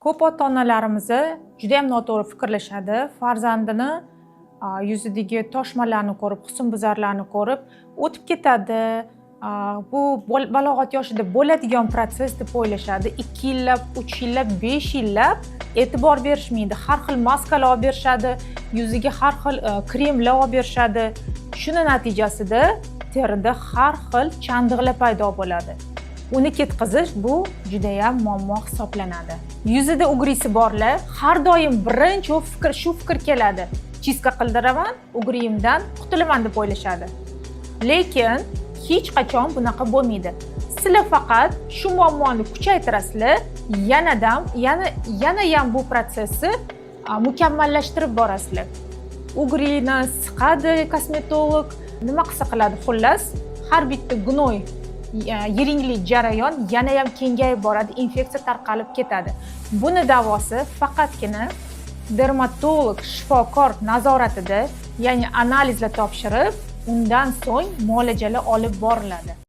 Ko'p ota-onalarimiz juda ham noto'g'ri fikrlashadi. Farzandini yuzidagi toshmalarni ko'rib, husnbuzarlarni ko'rib o'tib ketadi. Bu balog'at yoshida bo'ladigan proses deb o'ylashadi. 2 yillab, 3 yillab, 5 yillab e'tibor berishmaydi. Har xil maskalar olib berishadi, yuziga har xil kremlar olib berishadi. Shuni natijasida terida har xil chandiqlar paydo bo'ladi. Uni ketkazish bu juda ham muammo hisoblanadi. Yuzida ugrisi borlar har doim birinchi shu fikr keladi. Chiska qildiraman, ugriyimdan qutulaman deb o'ylashadi. Lekin hech qachon bunaqa bo'lmaydi. Sizlar faqat shu muammoni kuchaytirasizlar, yana ham bu prosesni mukammallashtirib borasizlar. Ugrini siqadi kosmetolog, nima qilsa qiladi, xullas, har bitta gnoy yiringli jarayon yana ham kengayib boradi, infeksiya tarqalib ketadi. Buni davosi faqatgina dermatolog, shifokor nazoratida, ya'ni analizlar topshirib, undan so'ng muolajalar olib boriladi.